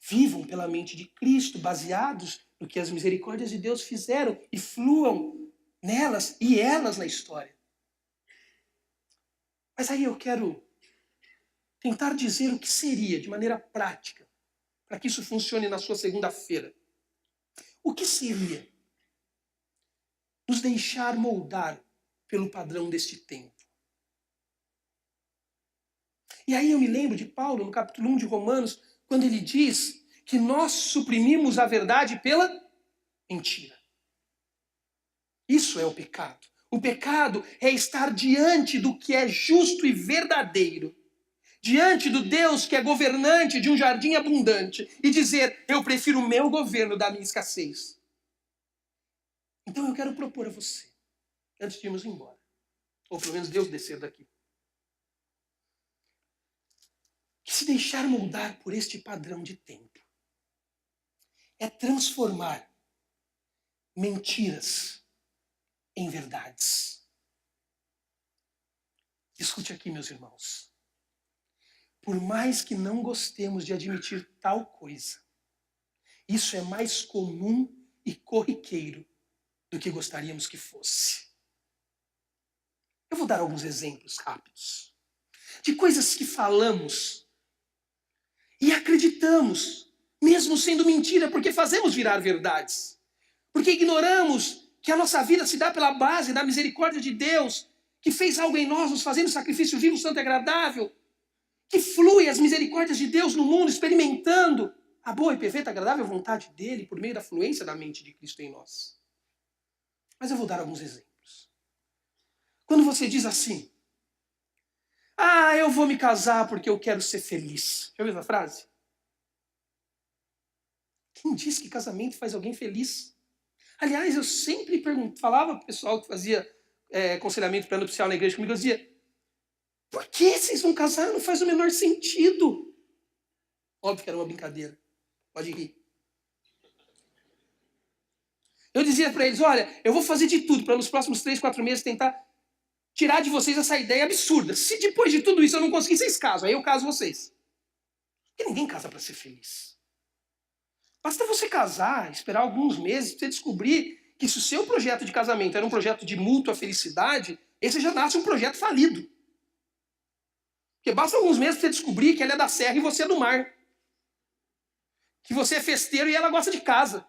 Vivam pela mente de Cristo, baseados no que as misericórdias de Deus fizeram e fluam nelas e elas na história. Mas aí eu quero tentar dizer o que seria, de maneira prática, para que isso funcione na sua segunda-feira. O que seria nos deixar moldar pelo padrão deste tempo? E aí eu me lembro de Paulo, no capítulo 1 de Romanos, quando ele diz que nós suprimimos a verdade pela mentira. Isso é o pecado. O pecado é estar diante do que é justo e verdadeiro, diante do Deus que é governante de um jardim abundante, e dizer, eu prefiro o meu governo da minha escassez. Então eu quero propor a você, antes de irmos embora, ou pelo menos Deus descer daqui, que se deixar moldar por este padrão de tempo é transformar mentiras em verdades. Escute aqui, meus irmãos. Por mais que não gostemos de admitir tal coisa, isso é mais comum e corriqueiro do que gostaríamos que fosse. Eu vou dar alguns exemplos rápidos de coisas que falamos e acreditamos, mesmo sendo mentira, porque fazemos virar verdades. Porque ignoramos que a nossa vida se dá pela base da misericórdia de Deus, que fez algo em nós, nos fazendo sacrifício vivo, santo e agradável, que flui as misericórdias de Deus no mundo, experimentando a boa e perfeita, agradável vontade dele, por meio da fluência da mente de Cristo em nós. Mas eu vou dar alguns exemplos. Quando você diz assim, eu vou me casar porque eu quero ser feliz. Já ouviu essa frase? Quem diz que casamento faz alguém feliz? Aliás, eu sempre falava para o pessoal que fazia aconselhamento pré-nupcial na igreja comigo, eu dizia, por que vocês vão casar? Não faz o menor sentido. Óbvio que era uma brincadeira. Pode rir. Eu dizia para eles, olha, eu vou fazer de tudo para nos próximos 3, 4 meses tentar tirar de vocês essa ideia absurda. Se depois de tudo isso eu não conseguir, vocês casam. Aí eu caso vocês. Porque ninguém casa para ser feliz. Basta você casar, esperar alguns meses para você descobrir que se o seu projeto de casamento era um projeto de mútua felicidade, esse já nasce um projeto falido. Porque basta alguns meses para você descobrir que ela é da serra e você é do mar. Que você é festeiro e ela gosta de casa.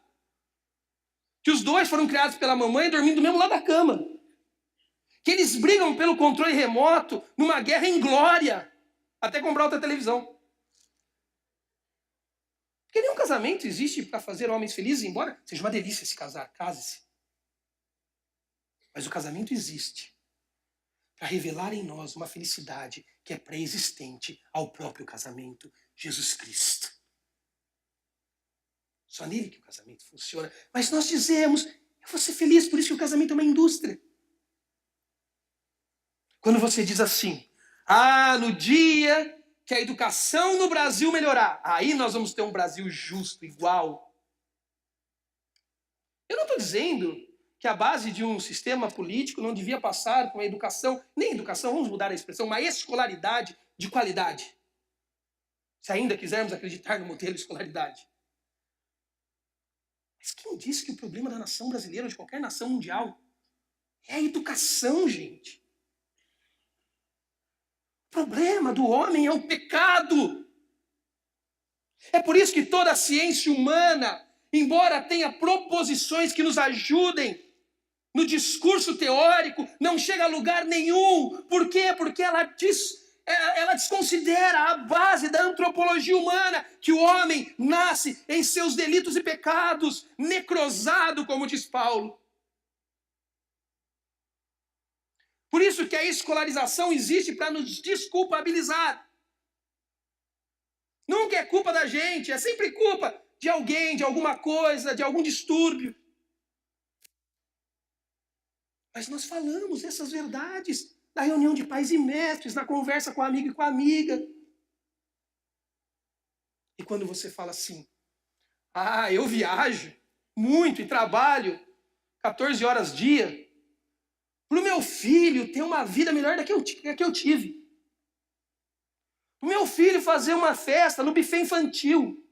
Que os dois foram criados pela mamãe dormindo do mesmo lado da cama. Que eles brigam pelo controle remoto numa guerra em glória. Até comprar outra televisão. Porque nenhum casamento existe para fazer homens felizes, embora seja uma delícia se casar, case-se. Mas o casamento existe para revelar em nós uma felicidade que é pré-existente ao próprio casamento, Jesus Cristo. Só nele que o casamento funciona. Mas nós dizemos, eu vou ser feliz, por isso que o casamento é uma indústria. Quando você diz assim, no dia que a educação no Brasil melhorar, aí nós vamos ter um Brasil justo, igual. Eu não estou dizendo que a base de um sistema político não devia passar por uma educação, nem educação, vamos mudar a expressão, uma escolaridade de qualidade. Se ainda quisermos acreditar no modelo de escolaridade. Mas quem disse que o problema da nação brasileira, ou de qualquer nação mundial, é a educação, gente? O problema do homem é o pecado. É por isso que toda a ciência humana, embora tenha proposições que nos ajudem no discurso teórico, não chega a lugar nenhum. Por quê? Porque ela desconsidera a base da antropologia humana, que o homem nasce em seus delitos e pecados, necrosado, como diz Paulo. Por isso que a escolarização existe para nos desculpabilizar. Nunca é culpa da gente, é sempre culpa de alguém, de alguma coisa, de algum distúrbio. Mas nós falamos essas verdades na reunião de pais e mestres, na conversa com o amigo e com a amiga. E quando você fala assim, eu viajo muito e trabalho 14 horas dia, para o meu filho ter uma vida melhor da que eu tive. Para o meu filho fazer uma festa no buffet infantil.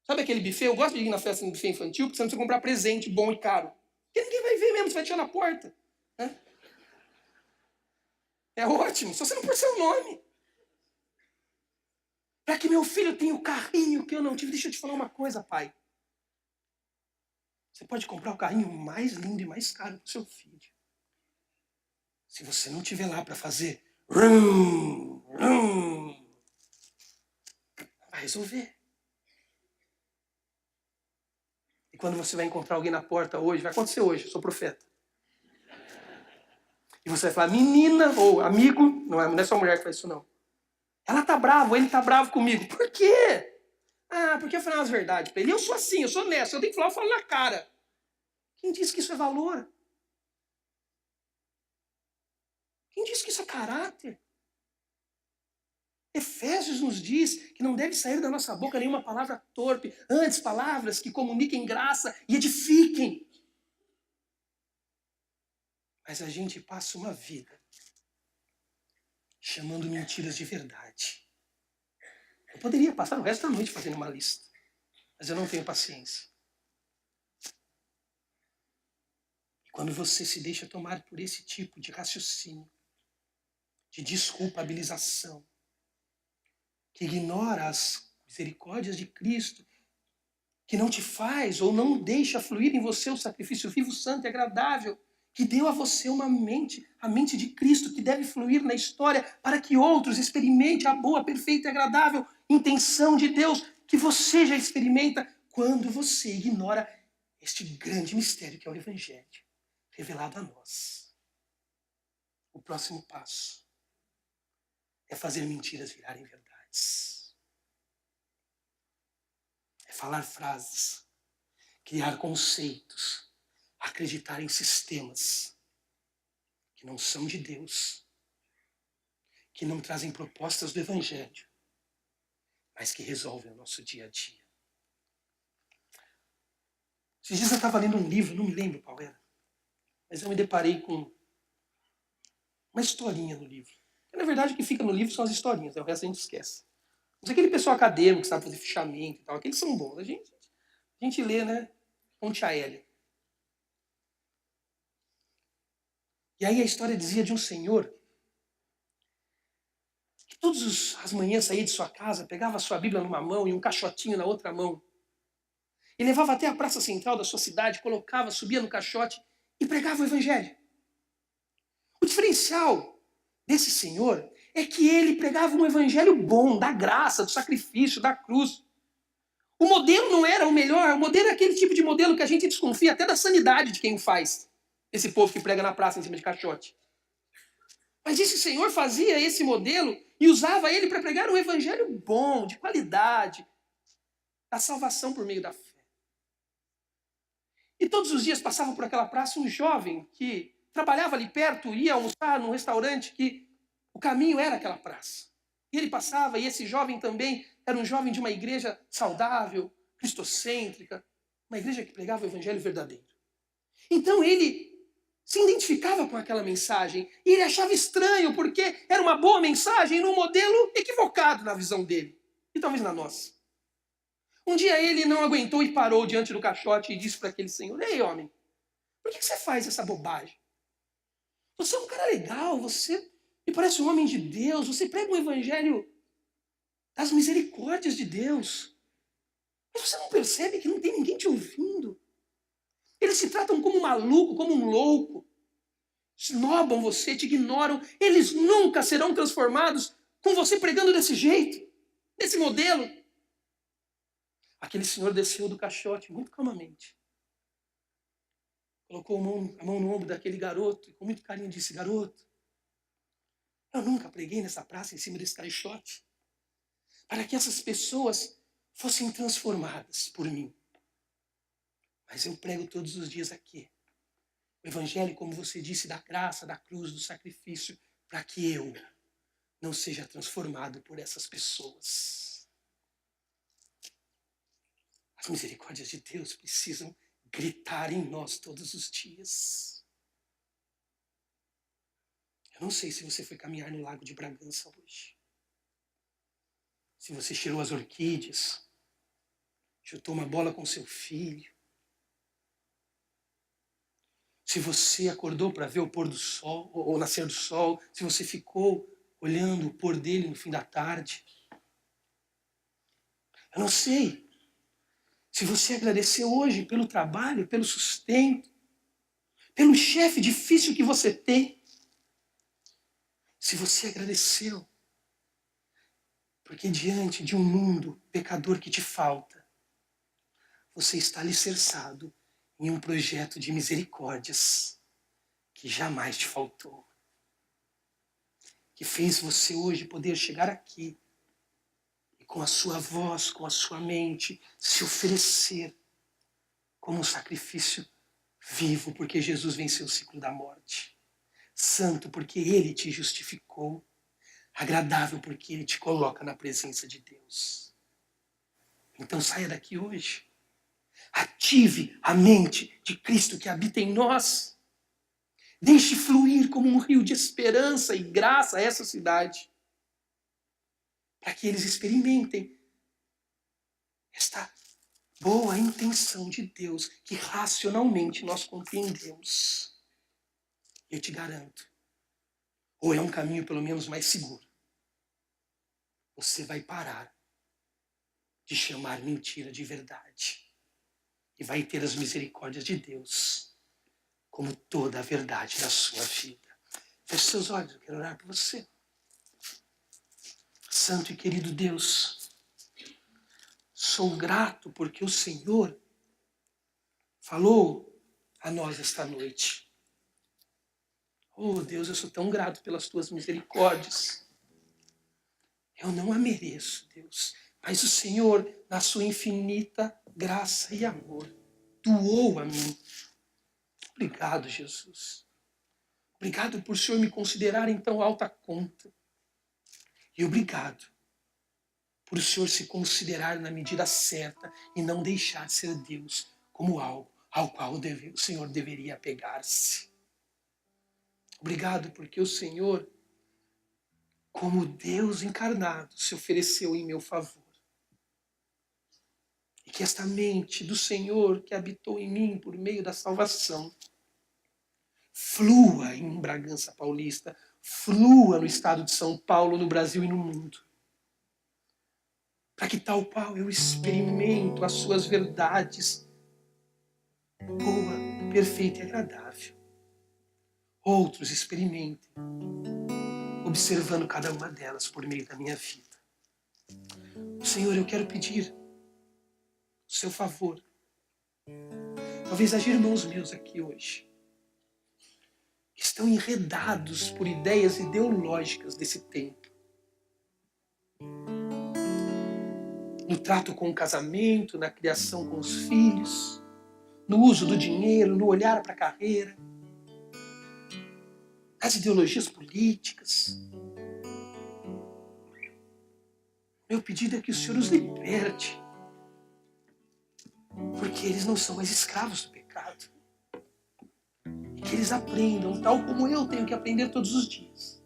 Sabe aquele buffet? Eu gosto de ir na festa no buffet infantil, porque você não precisa comprar presente bom e caro. Porque ninguém vai ver mesmo, você vai tirar na porta. Né? É ótimo, só você não pôr seu nome. Para que meu filho tenha o carrinho que eu não tive. Deixa eu te falar uma coisa, pai. Você pode comprar o carrinho mais lindo e mais caro para o seu filho. Se você não estiver lá para fazer rum, vai resolver. E quando você vai encontrar alguém na porta hoje, vai acontecer hoje, eu sou profeta. E você vai falar, menina ou amigo, não é só mulher que faz isso não. Ela tá brava, ele tá bravo comigo. Por quê? Porque eu falei umas verdades para ele. Eu sou assim, eu sou honesto, eu tenho que falar, eu falo na cara. Quem disse que isso é valor? Quem disse que isso é caráter? Efésios nos diz que não deve sair da nossa boca nenhuma palavra torpe, antes palavras que comuniquem graça e edifiquem. Mas a gente passa uma vida chamando mentiras de verdade. Eu poderia passar o resto da noite fazendo uma lista, mas eu não tenho paciência. E quando você se deixa tomar por esse tipo de raciocínio, de desculpabilização, que ignora as misericórdias de Cristo, que não te faz ou não deixa fluir em você o sacrifício vivo, santo e agradável, que deu a você uma mente, a mente de Cristo, que deve fluir na história para que outros experimentem a boa, perfeita e agradável intenção de Deus, que você já experimenta quando você ignora este grande mistério que é o Evangelho, revelado a nós. O próximo passo é fazer mentiras virarem verdades. É falar frases, criar conceitos, acreditar em sistemas que não são de Deus, que não trazem propostas do Evangelho, mas que resolvem o nosso dia a dia. Esses dias eu estava lendo um livro, não me lembro qual era, mas eu me deparei com uma historinha no livro. E, na verdade, o que fica no livro são as historinhas, né? O resto a gente esquece. Mas aquele pessoal acadêmico que sabe fazer fichamento e tal, aqueles são bons. A gente lê, né? Ponte aérea. E aí a história dizia de um senhor que todas as manhãs saía de sua casa, pegava a sua Bíblia numa mão e um caixotinho na outra mão. E levava até a praça central da sua cidade, colocava, subia no caixote e pregava o Evangelho. O diferencial desse senhor é que ele pregava um Evangelho bom, da graça, do sacrifício, da cruz. O modelo não era o melhor, o modelo é aquele tipo de modelo que a gente desconfia até da sanidade de quem o faz. Esse povo que prega na praça em cima de caixote. Mas esse senhor fazia esse modelo e usava ele para pregar um evangelho bom, de qualidade, da salvação por meio da fé. E todos os dias passava por aquela praça um jovem que trabalhava ali perto, ia almoçar num restaurante que o caminho era aquela praça. E ele passava, e esse jovem também era um jovem de uma igreja saudável, cristocêntrica, uma igreja que pregava o evangelho verdadeiro. Então ele se identificava com aquela mensagem e ele achava estranho porque era uma boa mensagem num modelo equivocado na visão dele e talvez na nossa. Um dia ele não aguentou e parou diante do caixote e disse para aquele senhor: "Ei, homem, por que você faz essa bobagem? Você é um cara legal, você me parece um homem de Deus, você prega um evangelho das misericórdias de Deus. Mas você não percebe que não tem ninguém te ouvindo? Eles se tratam como um maluco, como um louco. Snobam você, te ignoram. Eles nunca serão transformados com você pregando desse jeito, desse modelo." Aquele senhor desceu do caixote muito calmamente. Colocou a mão no ombro daquele garoto e com muito carinho disse: "Garoto, eu nunca preguei nessa praça em cima desse caixote para que essas pessoas fossem transformadas por mim. Mas eu prego todos os dias aqui O Evangelho, como você disse, da graça, da cruz, do sacrifício, para que eu não seja transformado por essas pessoas. As misericórdias de Deus precisam gritar em nós todos os dias. Eu não sei se você foi caminhar no Lago de Bragança hoje. Se você cheirou as orquídeas, chutou uma bola com seu filho. Se você acordou para ver o pôr do sol, ou o nascer do sol. Se você ficou olhando o pôr dele no fim da tarde. Eu não sei se você agradeceu hoje pelo trabalho, pelo sustento, pelo chefe difícil que você tem. Se você agradeceu, porque diante de um mundo pecador que te falta, você está alicerçado em um projeto de misericórdias que jamais te faltou. Que fez você hoje poder chegar aqui e com a sua voz, com a sua mente, se oferecer como um sacrifício vivo, porque Jesus venceu o ciclo da morte. Santo, porque Ele te justificou. Agradável, porque Ele te coloca na presença de Deus. Então saia daqui hoje. Ative a mente de Cristo que habita em nós. Deixe fluir como um rio de esperança e graça a essa cidade. Para que eles experimentem esta boa intenção de Deus que racionalmente nós compreendemos. Eu te garanto, ou é um caminho pelo menos mais seguro, você vai parar de chamar mentira de verdade e vai ter as misericórdias de Deus como toda a verdade da sua vida. Feche seus olhos, eu quero orar por você. Santo e querido Deus, sou grato porque o Senhor falou a nós esta noite. Oh Deus, eu sou tão grato pelas tuas misericórdias. Eu não a mereço, Deus, mas o Senhor, na sua infinita graça e amor, doou a mim. Obrigado, Jesus. Obrigado por o Senhor me considerar em tão alta conta. E obrigado por o Senhor se considerar na medida certa e não deixar ser Deus como algo ao qual o Senhor deveria apegar-se. Obrigado porque o Senhor, como Deus encarnado, se ofereceu em meu favor. E que esta mente do Senhor que habitou em mim por meio da salvação flua em Bragança Paulista, flua no estado de São Paulo, no Brasil e no mundo. Para que tal qual eu experimento as suas verdades, boa, perfeita e agradável. Outros experimentem, observando cada uma delas por meio da minha vida. Senhor, eu quero pedir o seu favor. Talvez haja irmãos meus aqui hoje que estão enredados por ideias ideológicas desse tempo. No trato com o casamento, na criação com os filhos, no uso do dinheiro, no olhar para a carreira, nas ideologias políticas. Meu pedido é que o Senhor os liberte, porque eles não são mais escravos do pecado. E que eles aprendam, tal como eu tenho que aprender todos os dias,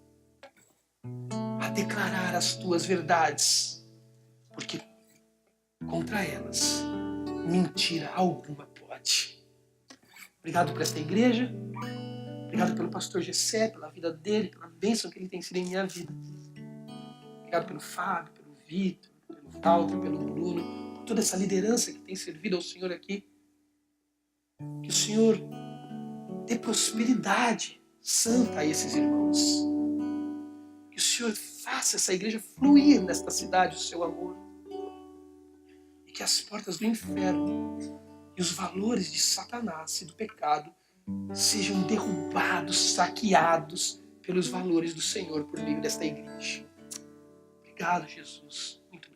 a declarar as tuas verdades, porque contra elas, mentira alguma pode. Obrigado por esta igreja, obrigado pelo pastor Gessé, pela vida dele, pela bênção que ele tem sido em minha vida. Obrigado pelo Fábio, pelo Vitor, pelo Walter, pelo Bruno, por toda essa liderança que tem servido ao Senhor aqui. Que o Senhor dê prosperidade santa a esses irmãos. Que o Senhor faça essa igreja fluir nesta cidade o seu amor. E que as portas do inferno e os valores de Satanás e do pecado sejam derrubados, saqueados pelos valores do Senhor por meio desta igreja. Obrigado, Jesus. Muito